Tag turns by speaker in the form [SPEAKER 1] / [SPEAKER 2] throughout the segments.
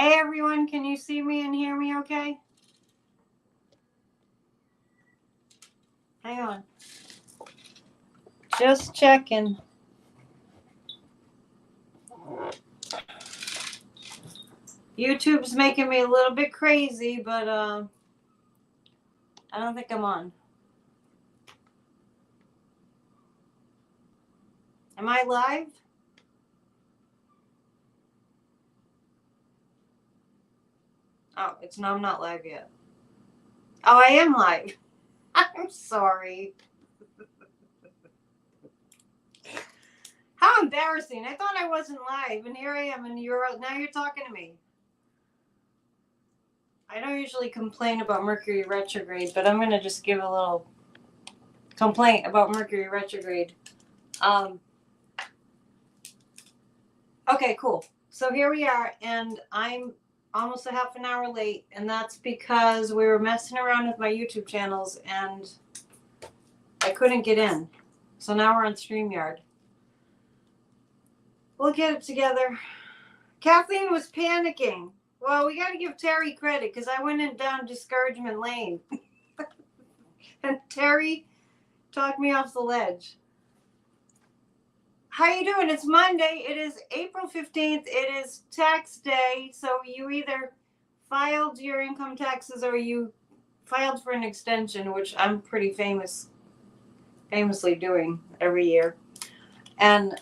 [SPEAKER 1] Hey everyone, can you see me and hear me okay? Hang on. Just checking. YouTube's making me a little bit crazy, but I don't think I'm on. Am I live? Oh, I'm not live yet. Oh, I am live. I'm sorry. How embarrassing. I thought I wasn't live, and here I am, and now you're talking to me. I don't usually complain about Mercury retrograde, but I'm going to just give a little complaint about Mercury retrograde. Okay, cool. So here we are, and I'm almost a half an hour late, and that's because we were messing around with my YouTube channels, and I couldn't get in. So now we're on StreamYard. We'll get it together. Kathleen was panicking. Well, we got to give Terry credit because I went down discouragement lane. And Terry talked me off the ledge. How you doing? It's Monday. It is April 15th. It is tax day. So you either filed your income taxes or you filed for an extension, which I'm pretty famously doing every year. And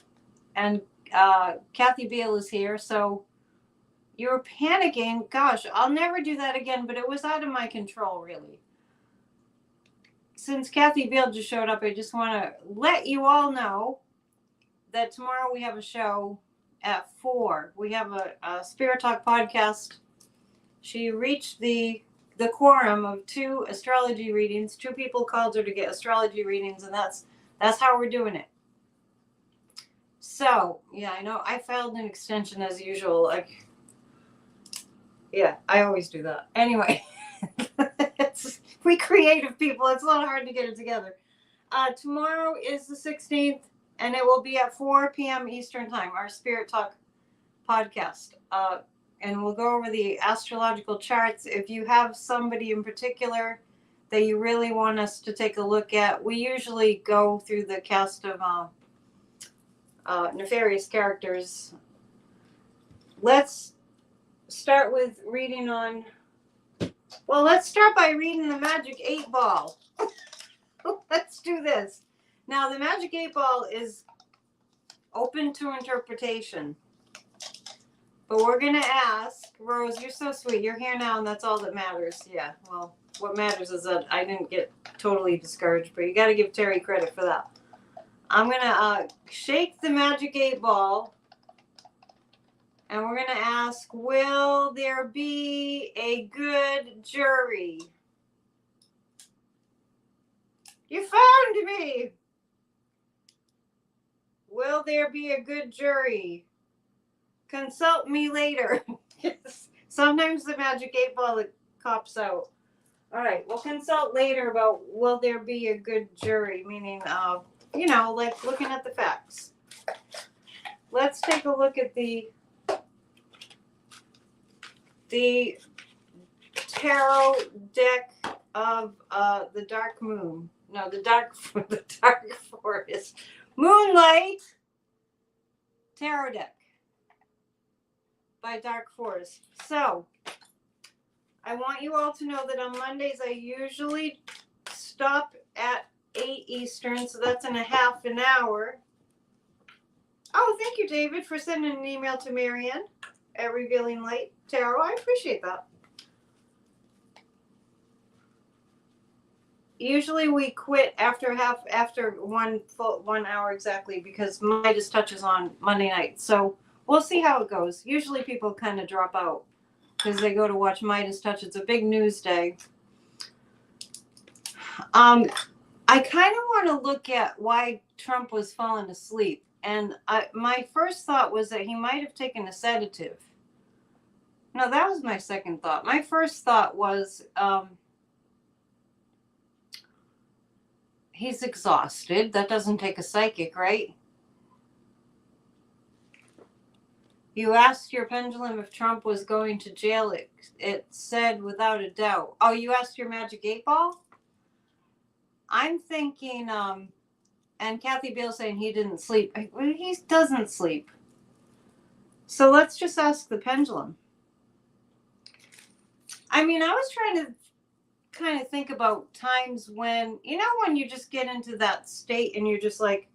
[SPEAKER 1] Kathy Beal is here. So you were panicking. Gosh, I'll never do that again, but it was out of my control, really. Since Kathy Beal just showed up, I just want to let you all know that tomorrow we have a show at 4. We have a Spirit Talk podcast. She reached the quorum of 2 astrology readings. 2 people called her to get astrology readings, and that's how we're doing it. So, yeah, I know I filed an extension as usual. Yeah, I always do that. Anyway, we creative people. It's a little hard to get it together. Tomorrow is the 16th. And it will be at 4 p.m. Eastern Time, our Spirit Talk podcast. And we'll go over the astrological charts. If you have somebody in particular that you really want us to take a look at, we usually go through the cast of nefarious characters. Let's start with reading on... Well, let's start by reading the Magic 8 Ball. Let's do this. Now, the Magic 8 Ball is open to interpretation. But we're going to ask, Rose, you're so sweet. You're here now, and that's all that matters. Yeah, well, what matters is that I didn't get totally discouraged, but you got to give Terry credit for that. I'm going to shake the Magic 8 Ball, and we're going to ask, will there be a good jury? You found me! Will there be a good jury? Consult me later. Sometimes the Magic 8 Ball cops out. All right, we'll consult later about will there be a good jury, meaning, like looking at the facts. Let's take a look at the tarot deck of the Dark Moon. No, the Dark Forest. Moonlight Tarot Deck by Dark Forest. So, I want you all to know that on Mondays I usually stop at 8 Eastern, so that's in a half an hour. Oh, thank you, David, for sending an email to Marianne at Revealing Light Tarot. I appreciate that. Usually we quit after 1 hour exactly because Midas touches on Monday night. So we'll see how it goes. Usually people kind of drop out because they go to watch Midas touch. It's a big news day. I kind of want to look at why Trump was falling asleep. And my first thought was that he might have taken a sedative. No, that was my second thought. My first thought was... he's exhausted. That doesn't take a psychic, right? You asked your pendulum if Trump was going to jail. It said without a doubt. Oh, you asked your magic 8-ball? I'm thinking, and Kathy Beale saying he didn't sleep. He doesn't sleep. So let's just ask the pendulum. I mean, I was trying to kind of think about times when, when you just get into that state and you're just like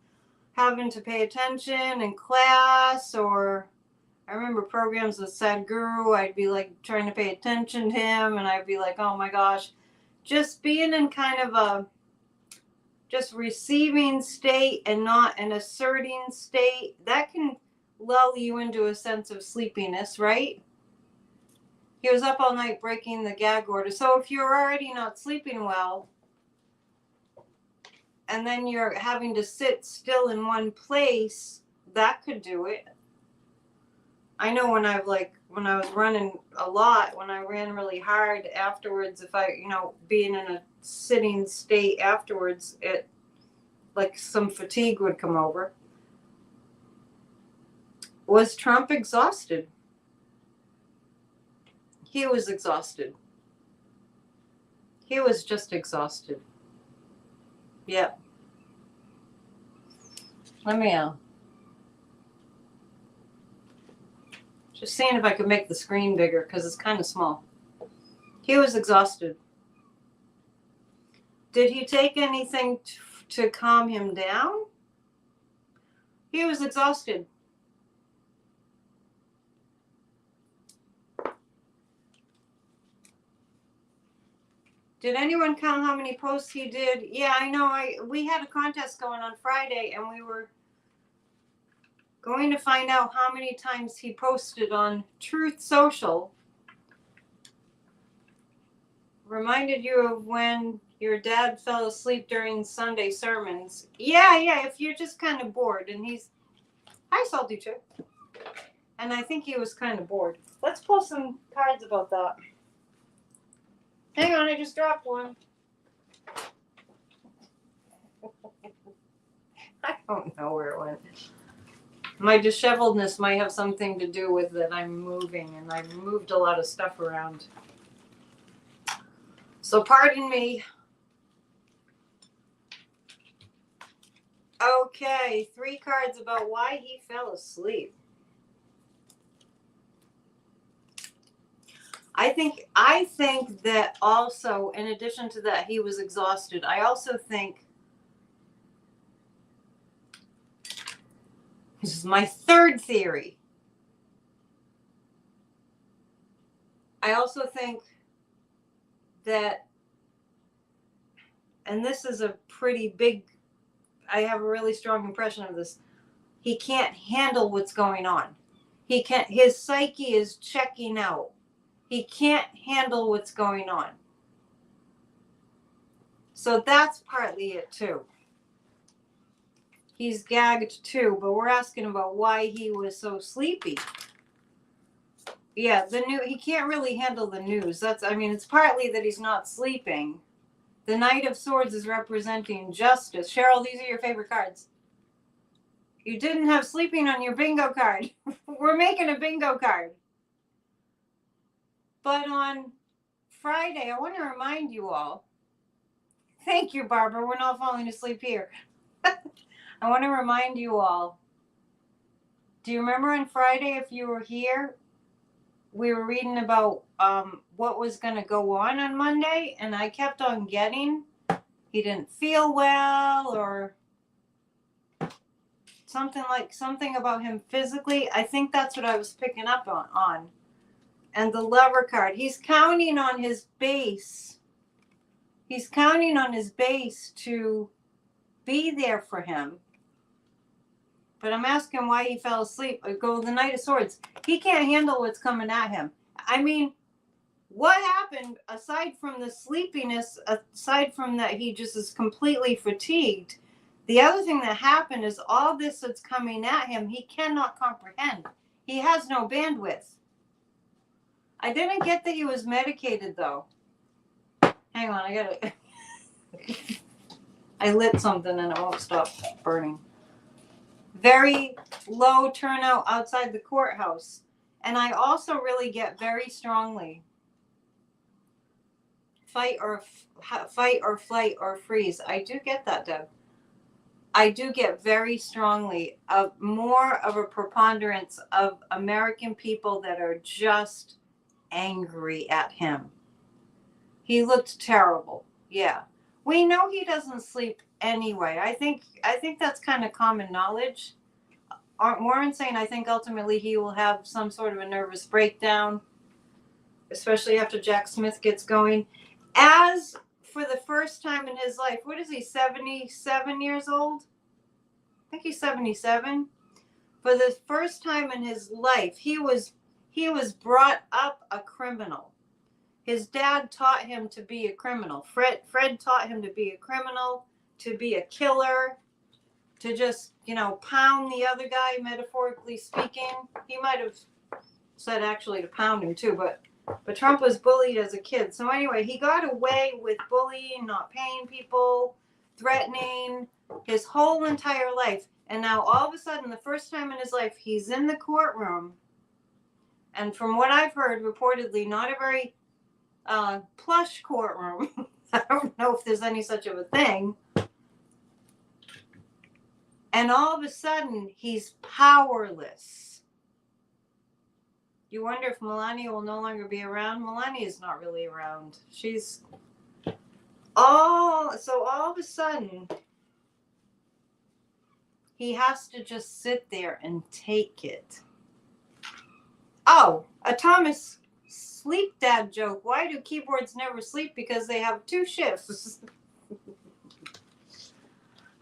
[SPEAKER 1] having to pay attention in class, or I remember programs with Sadhguru, I'd be like trying to pay attention to him and I'd be like, oh my gosh, just being in kind of a just receiving state and not an asserting state, that can lull you into a sense of sleepiness, right? He was up all night breaking the gag order. So if you're already not sleeping well, and then you're having to sit still in one place, that could do it. I know when I was running a lot, when I ran really hard afterwards, if I, being in a sitting state afterwards, it like some fatigue would come over. Was Trump exhausted? He was exhausted. He was just exhausted. Yeah. Let me just seeing if I could make the screen bigger because it's kind of small. He was exhausted. Did he take anything to calm him down? He was exhausted. Did anyone count how many posts he did? Yeah, I know. We had a contest going on Friday, and we were going to find out how many times he posted on Truth Social. Reminded you of when your dad fell asleep during Sunday sermons. Yeah, if you're just kind of bored, and hi, Salty Chip. And I think he was kind of bored. Let's pull some cards about that. Hang on, I just dropped one. I don't know where it went. My disheveledness might have something to do with that I'm moving, and I've moved a lot of stuff around. So pardon me. Okay, 3 cards about why he fell asleep. I think that also, in addition to that, he was exhausted. I also think, this is my third theory. I also think that, and this is a pretty big, I have a really strong impression of this, he can't handle what's going on. His psyche is checking out. He can't handle what's going on. So that's partly it too. He's gagged too, but we're asking about why he was so sleepy. Yeah, he can't really handle the news. It's partly that he's not sleeping. The Knight of Swords is representing justice. Cheryl, these are your favorite cards. You didn't have sleeping on your bingo card. We're making a bingo card. But on Friday, I want to remind you all. Thank you, Barbara. We're not falling asleep here. I want to remind you all. Do you remember on Friday, if you were here, we were reading about what was going to go on Monday, and I kept on getting he didn't feel well or something about him physically. I think that's what I was picking up on. And the Lover card. He's counting on his base. He's counting on his base to be there for him. But I'm asking why he fell asleep. Go the Knight of Swords. He can't handle what's coming at him. I mean, what happened aside from the sleepiness, aside from that he just is completely fatigued, the other thing that happened is all this that's coming at him, he cannot comprehend. He has no bandwidth. I didn't get that he was medicated, though. Hang on, I got it. I lit something and it won't stop burning. Very low turnout outside the courthouse. And I also really get very strongly fight or flight or freeze. I do get that, Deb. I do get very strongly more of a preponderance of American people that are just angry at him. He looked terrible. Yeah. We know he doesn't sleep anyway. I think that's kind of common knowledge. Warren's saying I think ultimately he will have some sort of a nervous breakdown, especially after Jack Smith gets going. As for the first time in his life, what is he, 77 years old? I think he's 77. For the first time in his life, he was brought up a criminal. His dad taught him to be a criminal. Fred taught him to be a criminal, to be a killer, to just, pound the other guy, metaphorically speaking. He might have said actually to pound him too, but Trump was bullied as a kid. So anyway, he got away with bullying, not paying people, threatening his whole entire life. And now all of a sudden, the first time in his life, he's in the courtroom. And from what I've heard, reportedly, not a very plush courtroom. I don't know if there's any such of a thing. And all of a sudden, he's powerless. You wonder if Melania will no longer be around. Melania is not really around. She's all of a sudden, he has to just sit there and take it. Oh, a Thomas sleep dad joke. Why do keyboards never sleep? Because they have 2 shifts.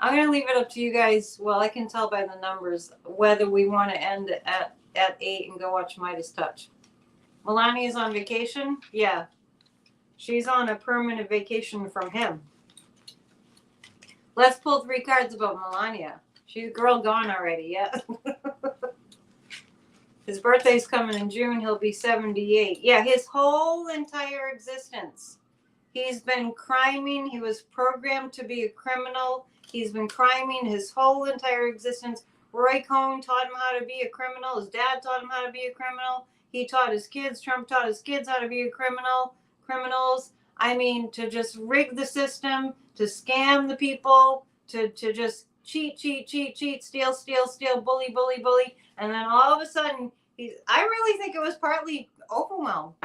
[SPEAKER 1] I'm going to leave it up to you guys. Well, I can tell by the numbers whether we want to end at 8 and go watch Midas Touch. Melania's on vacation? Yeah. She's on a permanent vacation from him. Let's pull 3 cards about Melania. She's girl gone already, yeah. His birthday's coming in June. He'll be 78. Yeah, his whole entire existence. He's been criming. He was programmed to be a criminal. He's been criming his whole entire existence. Roy Cohn taught him how to be a criminal. His dad taught him how to be a criminal. He taught his kids. Trump taught his kids how to be a criminal. Criminals. I mean, to just rig the system, to scam the people, to just cheat, steal, bully. And then all of a sudden, I really think it was partly overwhelmed.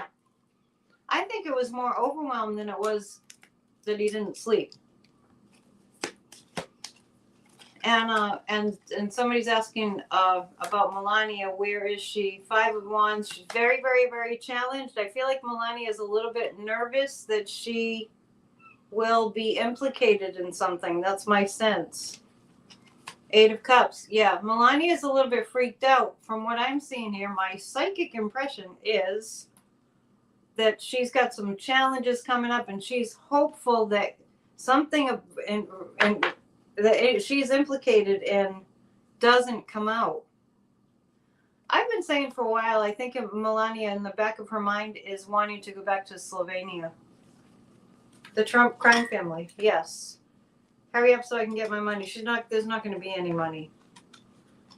[SPEAKER 1] I think it was more overwhelmed than it was that he didn't sleep. And somebody's asking about Melania. Where is she? 5 of Wands. She's very, very, very challenged. I feel like Melania is a little bit nervous that she will be implicated in something. That's my sense. 8 of Cups. Yeah, Melania is a little bit freaked out. From what I'm seeing here, my psychic impression is that she's got some challenges coming up, and she's hopeful that something that she's implicated in doesn't come out. I've been saying for a while, I think Melania in the back of her mind is wanting to go back to Slovenia. The Trump crime family, yes. Hurry up so I can get my money. There's not going to be any money.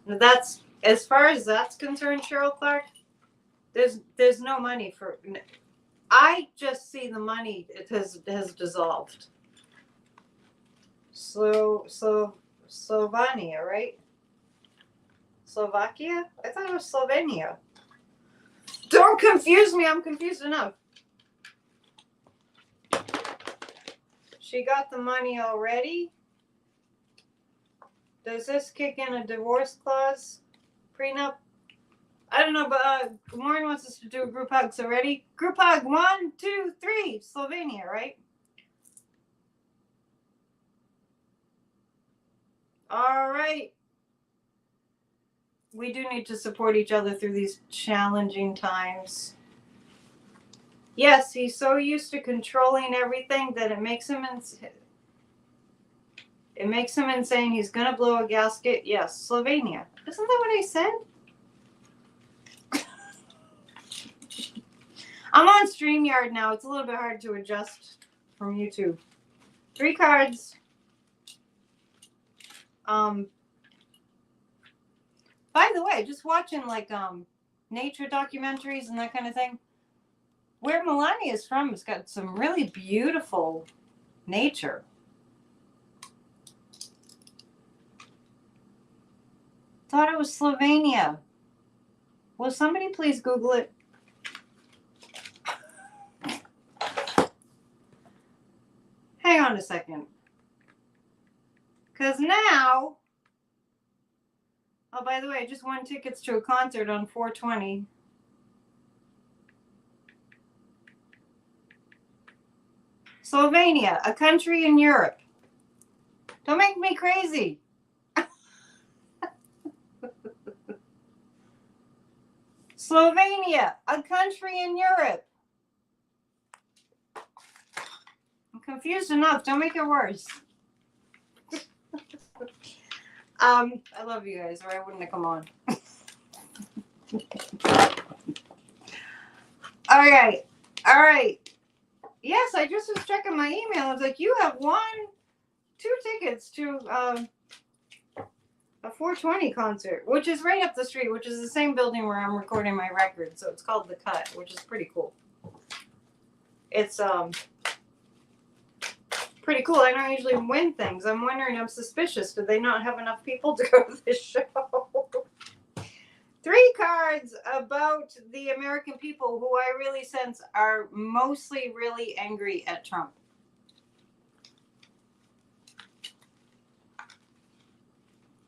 [SPEAKER 1] That's, as far as that's concerned, Cheryl Clark, there's no money for, I just see the money, it has dissolved. Slovenia, right? Slovakia? I thought it was Slovenia. Don't confuse me. I'm confused enough. She got the money already. Does this kick in a divorce clause? Prenup? I don't know, but Warren wants us to do a group hug. So ready? Group hug. 1, 2, 3. Slovenia, right? All right. We do need to support each other through these challenging times. Yes, he's so used to controlling everything that it makes him insane. He's going to blow a gasket. Yes, Slovenia. Isn't that what I said? I'm on StreamYard now. It's a little bit hard to adjust from YouTube. 3 cards. By the way, just watching like nature documentaries and that kind of thing. Where Melania is from has got some really beautiful nature. Thought it was Slovenia. Will somebody please Google it? Hang on a second. Because now, oh, by the way, I just won tickets to a concert on 4/20. Slovenia, a country in Europe. Don't make me crazy. Slovenia, a country in Europe. I'm confused enough. Don't make it worse. I love you guys, or I wouldn't have come on. All right. Yes, I just was checking my email. I was like, you have won 2 tickets to a 4/20 concert, which is right up the street, which is the same building where I'm recording my record. So it's called The Cut, which is pretty cool. It's pretty cool. I don't usually win things. I'm wondering, I'm suspicious. Do they not have enough people to go to this show? 3 cards about the American people who I really sense are mostly really angry at Trump.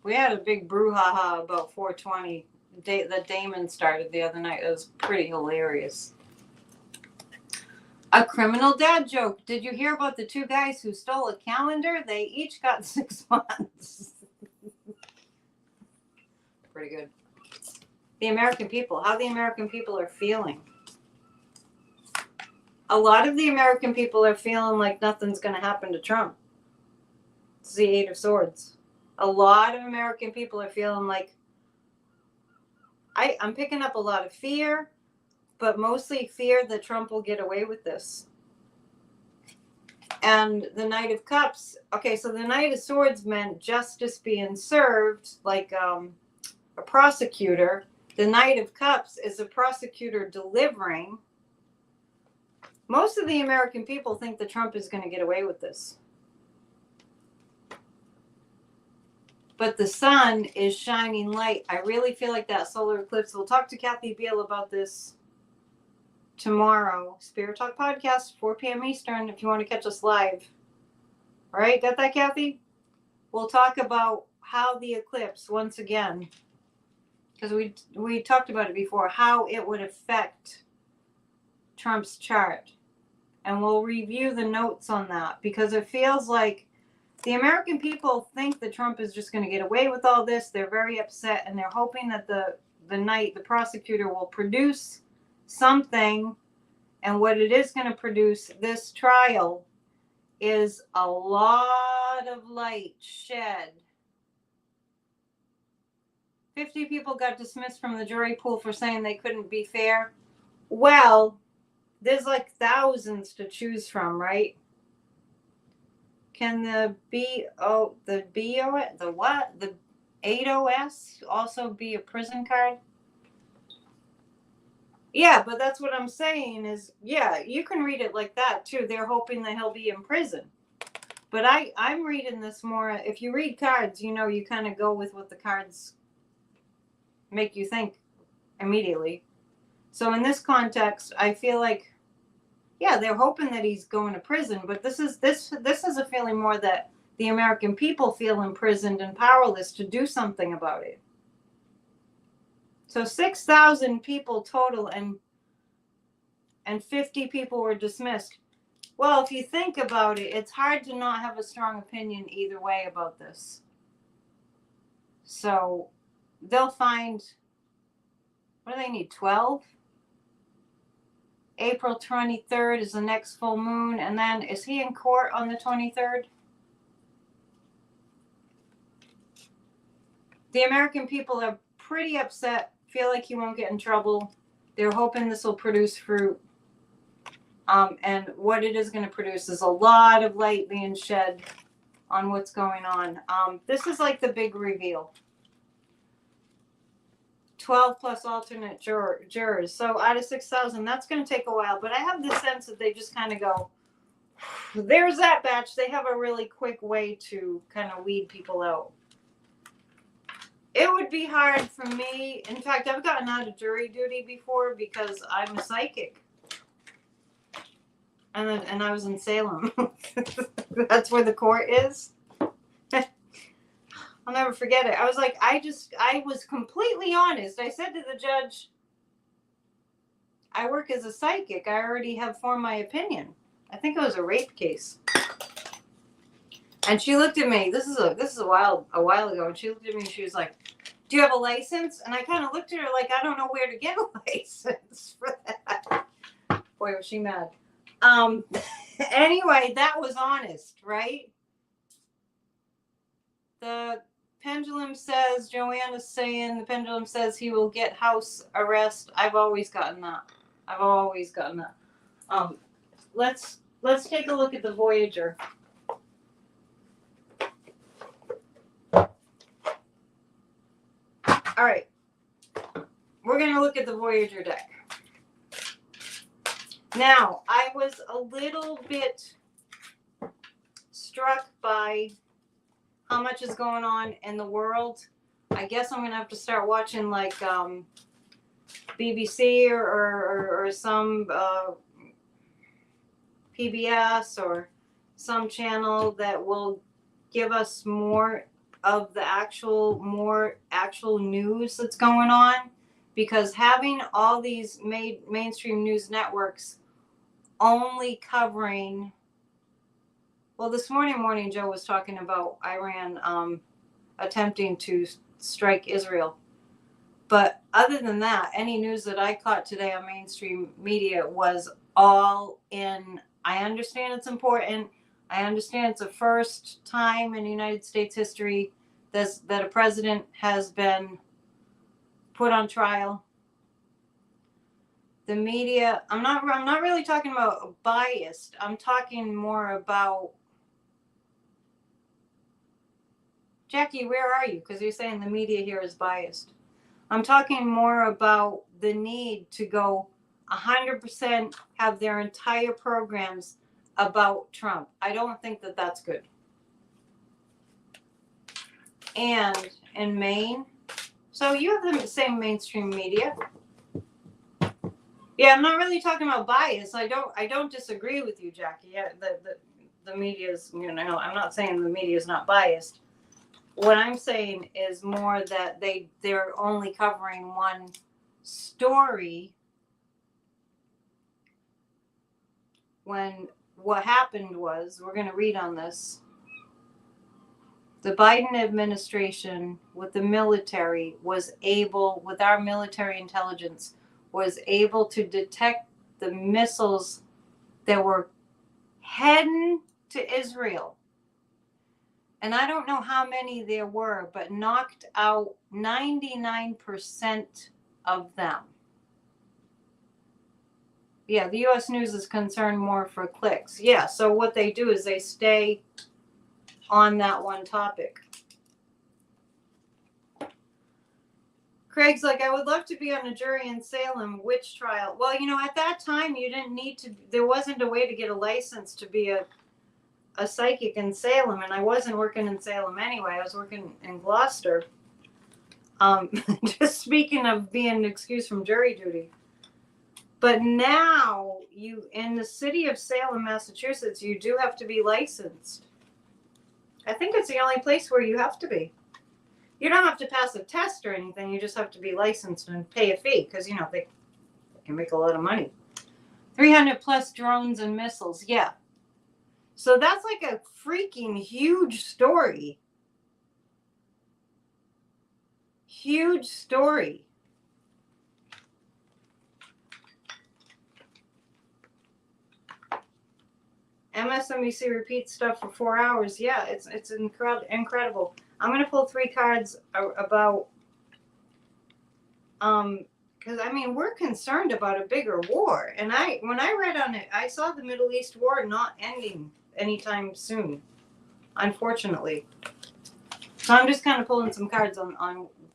[SPEAKER 1] We had a big brouhaha about 4/20 that Damon started the other night. It was pretty hilarious. A criminal dad joke. Did you hear about the 2 guys who stole a calendar? They each got 6 months. Pretty good. The American people. How the American people are feeling. A lot of the American people are feeling like nothing's going to happen to Trump. It's the 8 of Swords. A lot of American people are feeling like, I'm picking up a lot of fear, but mostly fear that Trump will get away with this. And the Knight of Cups, okay, so the Knight of Swords meant justice being served, like a prosecutor. The Knight of Cups is a prosecutor delivering. Most of the American people think that Trump is going to get away with this. But the sun is shining light. I really feel like that solar eclipse. We'll talk to Kathy Beal about this tomorrow. Spirit Talk Podcast, 4 p.m. Eastern, if you want to catch us live. All right, got that, Kathy? We'll talk about how the eclipse, once again, because we talked about it before, how it would affect Trump's chart. And we'll review the notes on that, because it feels like the American people think that Trump is just going to get away with all this. They're very upset, and they're hoping that the prosecutor, will produce something. And what it is going to produce, this trial, is a lot of light shed. 50 people got dismissed from the jury pool for saying they couldn't be fair. Well, there's like thousands to choose from, right? Can the 8OS also be a prison card? Yeah, but that's what I'm saying is, yeah, you can read it like that too. They're hoping that he'll be in prison. But I'm reading this more, if you read cards, you kind of go with what the cards make you think immediately. So in this context, I feel like, yeah, they're hoping that he's going to prison, but this is a feeling more that the American people feel imprisoned and powerless to do something about it. So 6,000 people total, and 50 people were dismissed. Well, if you think about it, it's hard to not have a strong opinion either way about this. So they'll find, what do they need, 12? April 23rd is the next full moon, and then is he in court on the 23rd? The American people are pretty upset, feel like he won't get in trouble. They're hoping this will produce fruit. And what it is going to produce is a lot of light being shed on what's going on. This is like the big reveal. 12 plus alternate jurors. So out of 6,000, that's going to take a while. But I have the sense that they just kind of go, there's that batch. They have a really quick way to kind of weed people out. It would be hard for me. In fact, I've gotten out of jury duty before because I'm a psychic. And I was in Salem. That's where the court is. I'll never forget it. I was like, I was completely honest. I said to the judge, I work as a psychic. I already have formed my opinion. I think it was a rape case. And she looked at me. This is a while ago. And she looked at me and she was like, do you have a license? And I kind of looked at her like, I don't know where to get a license for that. Boy, was she mad. Anyway, that was honest, right? The pendulum says, Joanna's saying, the pendulum says he will get house arrest. I've always gotten that. Let's take a look at the Voyager. All right. We're going to look at the Voyager deck. Now, I was a little bit struck by how much is going on in the world. I guess I'm going to have to start watching like BBC or some PBS or some channel that will give us more of the actual news that's going on, because having all these mainstream news networks only covering, well, this Morning Joe was talking about Iran attempting to strike Israel. But other than that, any news that I caught today on mainstream media was all in, I understand it's important. I understand it's the first time in United States history that a president has been put on trial. The media, I'm not really talking about biased. I'm talking more about, Jackie, where are you? Because you're saying the media here is biased. I'm talking more about the need to go 100% have their entire programs about Trump. I don't think that that's good. And in Maine, so you have the same mainstream media. Yeah, I'm not really talking about bias. I don't disagree with you, Jackie. Yeah, the media is, I'm not saying the media is not biased. What I'm saying is more that they're only covering one story, when what happened was, we're going to read on this, the Biden administration with the military was able, with our military intelligence, was able to detect the missiles that were heading to Israel. And I don't know how many there were, but knocked out 99% of them. Yeah, the U.S. News is concerned more for clicks. Yeah, so what they do is they stay on that one topic. Craig's like, I would love to be on a jury in Salem. Which trial? Well, at that time, you didn't need to, there wasn't a way to get a license to be a psychic in Salem, and I wasn't working in Salem anyway. I was working in Gloucester. Just speaking of being excused from jury duty. But now, in the city of Salem, Massachusetts, you do have to be licensed. I think it's the only place where you have to be. You don't have to pass a test or anything. You just have to be licensed and pay a fee because, they can make a lot of money. 300 plus drones and missiles. Yeah. So that's like a freaking huge story. Huge story. MSNBC repeats stuff for 4 hours. Yeah, it's incredible. I'm going to pull 3 cards about, because, we're concerned about a bigger war. And when I read on it, I saw the Middle East war not ending anytime soon, unfortunately. So I'm just kind of pulling some cards on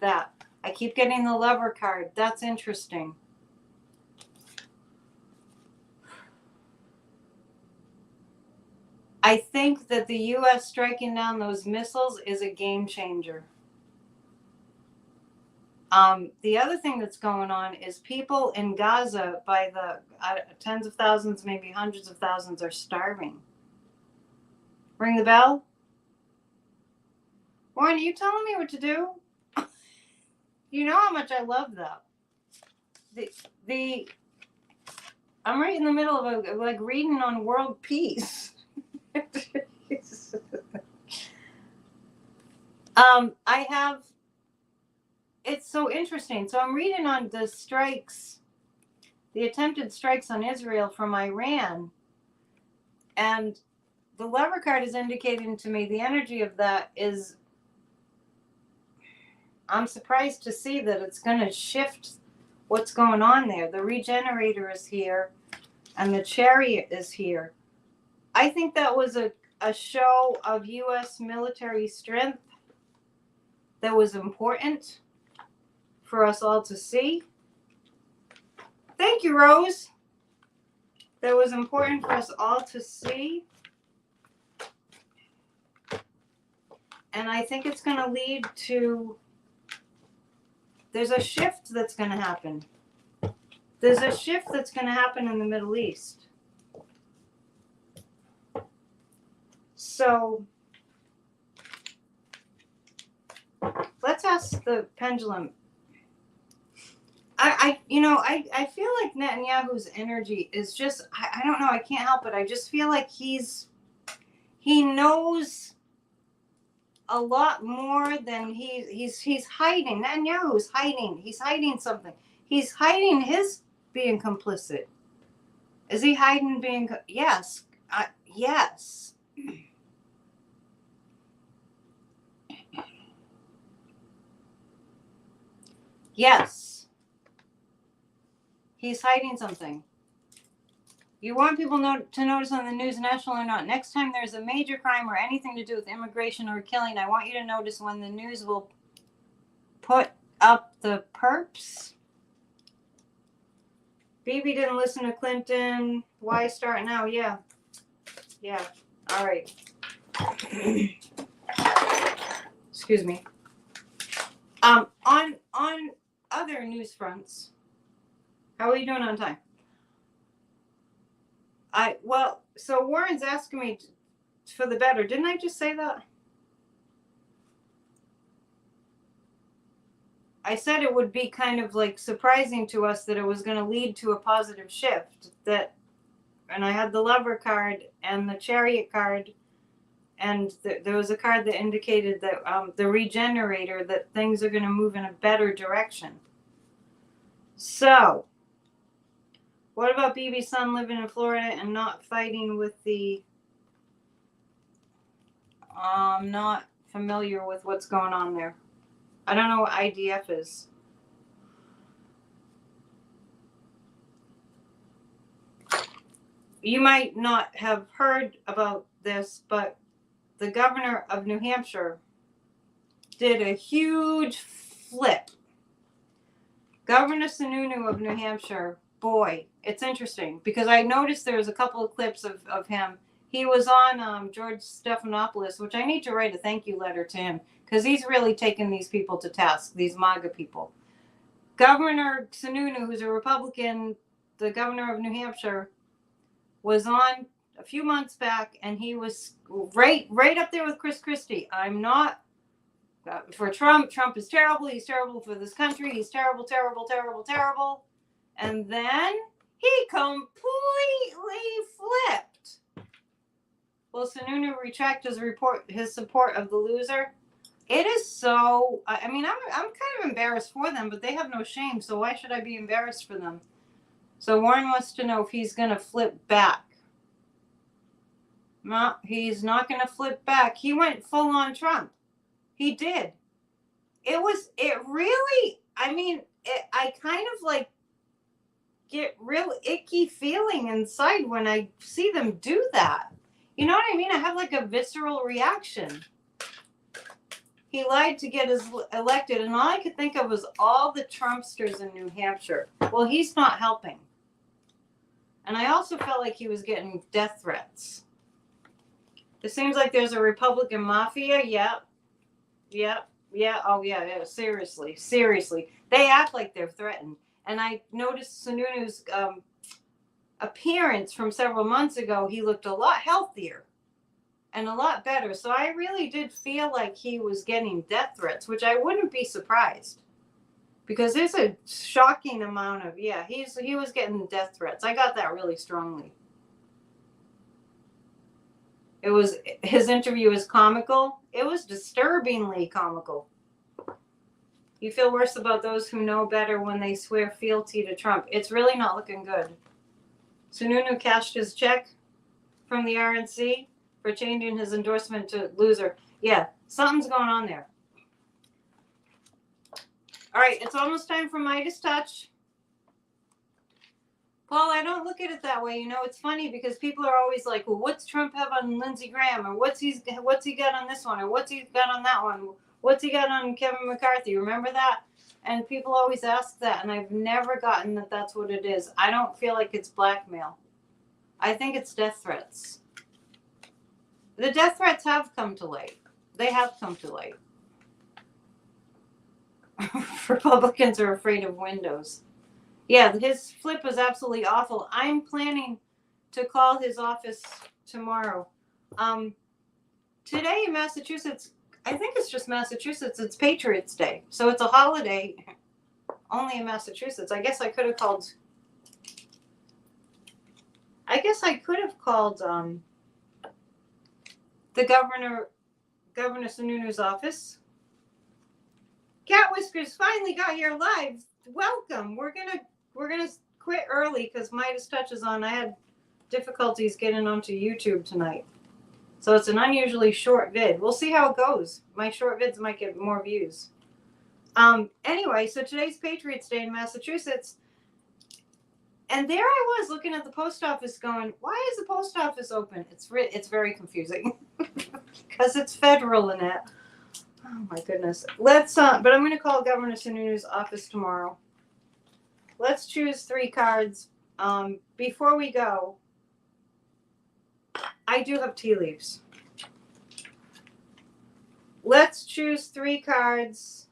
[SPEAKER 1] that. I keep getting the Lover card. That's interesting. I think that the U.S. striking down those missiles is a game changer. The other thing that's going on is people in Gaza, by the tens of thousands, maybe hundreds of thousands, are starving. Ring the bell? Warren, are you telling me what to do? You know how much I love that. I'm right in the middle of like reading on world peace. It's so interesting. So I'm reading on the strikes, the attempted strikes on Israel from Iran. And the Lover card is indicating to me the energy of that is, I'm surprised to see that it's going to shift what's going on there. The Regenerator is here and the Chariot is here. I think that was a show of U.S. military strength that was important for us all to see. Thank you, Rose. That was important for us all to see. And I think it's going to lead to, there's a shift that's going to happen. There's a shift that's going to happen in the Middle East. So let's ask the pendulum. I feel like Netanyahu's energy is just, I don't know, I can't help it. I just feel like he knows a lot more than he's hiding. Netanyahu's hiding. He's hiding something. He's hiding his being complicit. Is he hiding being? Yes. Yes. Yes. He's hiding something. You want people to notice on the news, national or not. Next time there's a major crime or anything to do with immigration or killing, I want you to notice when the news will put up the perps. Bibi didn't listen to Clinton. Why start now? Yeah. Yeah. All right. Excuse me. On other news fronts, how are you doing on time? So Warren's asking me for the better. Didn't I just say that? I said it would be kind of like surprising to us that it was going to lead to a positive shift. And I had the Lover card and the Chariot card, and there was a card that indicated that the Regenerator, that things are going to move in a better direction. So, what about Bibi's son living in Florida and not fighting with the... I'm not familiar with what's going on there. I don't know what IDF is. You might not have heard about this, but the governor of New Hampshire did a huge flip. Governor Sununu of New Hampshire, boy, it's interesting because I noticed there was a couple of clips of him. He was on George Stephanopoulos, which I need to write a thank you letter to him because he's really taken these people to task, these MAGA people. Governor Sununu, who's a Republican, the governor of New Hampshire, was on a few months back, and he was right up there with Chris Christie. I'm not for Trump. Trump is terrible. He's terrible for this country. He's terrible, terrible, terrible, terrible. And then he completely flipped. Will Sununu retract his support of the loser? It is so. I mean, I'm kind of embarrassed for them, but they have no shame. So why should I be embarrassed for them? So Warren wants to know if he's going to flip back. No, he's not going to flip back. He went full on Trump. He did. I kind of like get real icky feeling inside when I see them do that. You know what I mean? I have like a visceral reaction. He lied to get us elected, and all I could think of was all the Trumpsters in New Hampshire. Well, he's not helping. And I also felt like he was getting death threats. It seems like there's a Republican mafia. Yeah. Oh, yeah. Seriously. They act like they're threatened. And I noticed Sununu's appearance from several months ago. He looked a lot healthier and a lot better. So I really did feel like he was getting death threats, which I wouldn't be surprised. Because there's a shocking amount of, he was getting death threats. I got that really strongly. His interview was comical. It was disturbingly comical. You feel worse about those who know better when they swear fealty to Trump. It's really not looking good. Sununu cashed his check from the RNC for changing his endorsement to loser. Yeah, something's going on there. All right, it's almost time for Midas Touch. Paul, I don't look at it that way. You know, it's funny because people are always like, well, what's Trump have on Lindsey Graham? Or what's he got on this one? Or what's he got on that one? What's he got on Kevin McCarthy? Remember that? And people always ask that, and I've never gotten that that's what it is. I don't feel like it's blackmail. I think it's death threats. The death threats have come to light. They have come to light. Republicans are afraid of windows. Yeah, his flip was absolutely awful. I'm planning to call his office tomorrow. Today in Massachusetts, I think it's just Massachusetts, it's Patriots Day. So it's a holiday only in Massachusetts. I guess I could have called the Governor Sununu's office. Cat Whiskers finally got here live. Welcome. We're gonna quit early because Midas Touch is on. I had difficulties getting onto YouTube tonight. So it's an unusually short vid. We'll see how it goes. My short vids might get more views. Anyway, so today's Patriots Day in Massachusetts. And there I was looking at the post office going, why is the post office open? It's very confusing because it's federal in it. Oh my goodness. But I'm going to call Governor Sununu's office tomorrow. Let's choose 3 cards. Before we go, I do have tea leaves. Let's choose 3 cards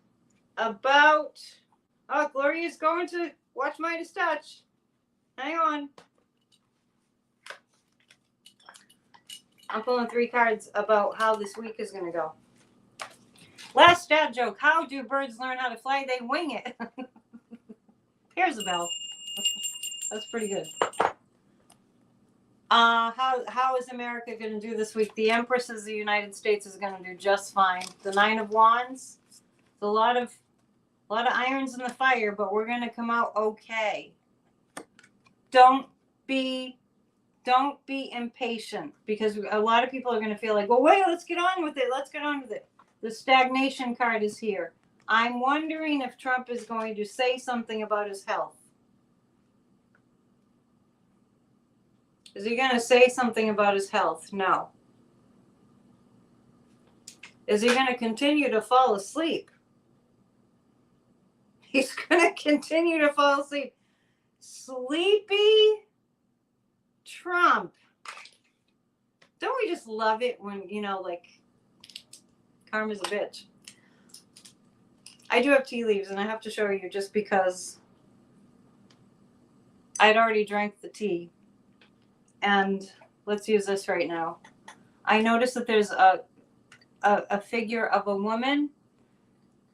[SPEAKER 1] about... Oh, Gloria's going to watch Midas Touch. Hang on. I'm pulling 3 cards about how this week is going to go. Last dad joke. How do birds learn how to fly? They wing it. Here's a bell. That's pretty good. How is America going to do this week? The Empress of the United States is going to do just fine. The 9 of Wands. A lot of irons in the fire, but we're going to come out okay. Don't be impatient because a lot of people are going to feel like, well, wait, let's get on with it. The stagnation card is here. I'm wondering if Trump is going to say something about his health. Is he going to say something about his health? No. Is he going to continue to fall asleep? He's going to continue to fall asleep. Sleepy Trump. Don't we just love it when, karma's a bitch. I do have tea leaves, and I have to show you just because I'd already drank the tea. And let's use this right now. I noticed that there's a figure of a woman,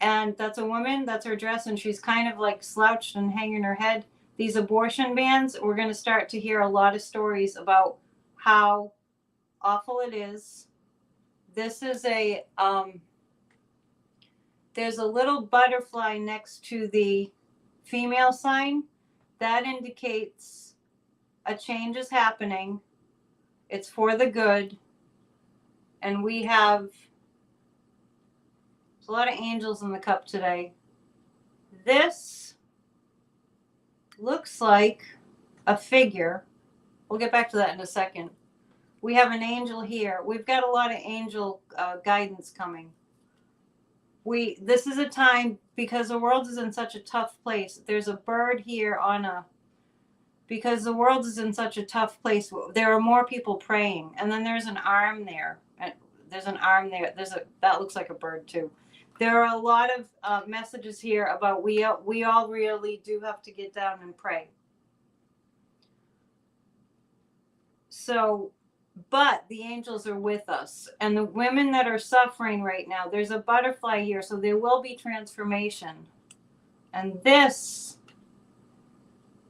[SPEAKER 1] and that's a woman, that's her dress, and she's kind of like slouched and hanging her head. These abortion bans, we're going to start to hear a lot of stories about how awful it is. This is there's a little butterfly next to the female sign. That indicates a change is happening. It's for the good. And we have a lot of angels in the cup today. This looks like a figure. We'll get back to that in a second. We have an angel here. We've got a lot of angel guidance coming. This is a time, because the world is in such a tough place. There's a bird here because the world is in such a tough place. There are more people praying, and then there's an arm there. There's an arm there. That looks like a bird too. There are a lot of messages here about we all really do have to get down and pray. So, but the angels are with us, and the women that are suffering right now, there's a butterfly here, so there will be transformation. And this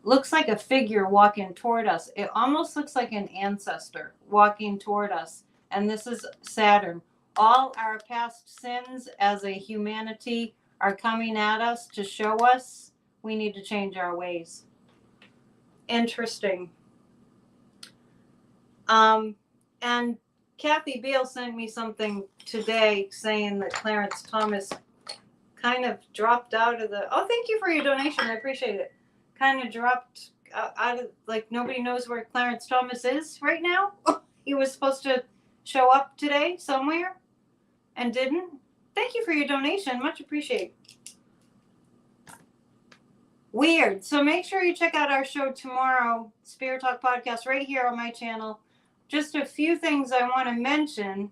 [SPEAKER 1] looks like a figure walking toward us. It almost looks like an ancestor walking toward us. And this is Saturn. All our past sins as a humanity are coming at us to show us we need to change our ways. Interesting. And Kathy Beale sent me something today saying that Clarence Thomas kind of dropped out of thank you for your donation. I appreciate it. Kind of dropped out of, like, nobody knows where Clarence Thomas is right now. He was supposed to show up today somewhere and didn't. Thank you for your donation. Much appreciated. Weird. So make sure you check out our show tomorrow, Spirit Talk Podcast, right here on my channel. Just a few things I want to mention.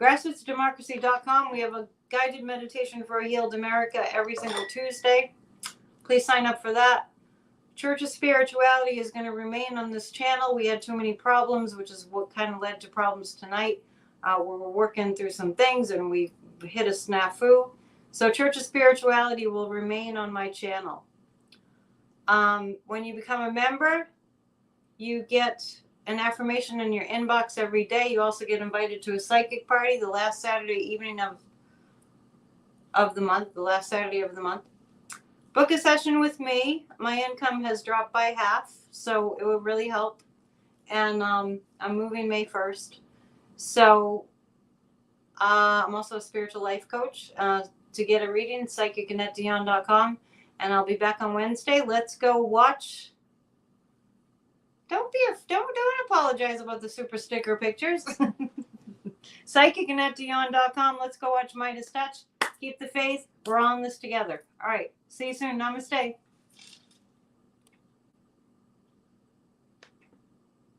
[SPEAKER 1] Grassrootsdemocracy.com. We have a guided meditation for a healed America every single Tuesday. Please sign up for that. Church of Spirituality is going to remain on this channel. We had too many problems, which is what kind of led to problems tonight. We're working through some things and we hit a snafu. So Church of Spirituality will remain on my channel. When you become a member, you get an affirmation in your inbox every day. You also get invited to a psychic party the last Saturday evening of the month, the last Saturday of the month. Book a session with me. My income has dropped by half, so it would really help. And I'm moving May 1st. So I'm also a spiritual life coach. To get a reading, psychic.dion.com. And I'll be back on Wednesday. Let's go watch. Don't apologize about the super sticker pictures. Psychic.dion.com. Let's go watch Midas Touch. Keep the faith. We're all in this together. All right. See you soon. Namaste.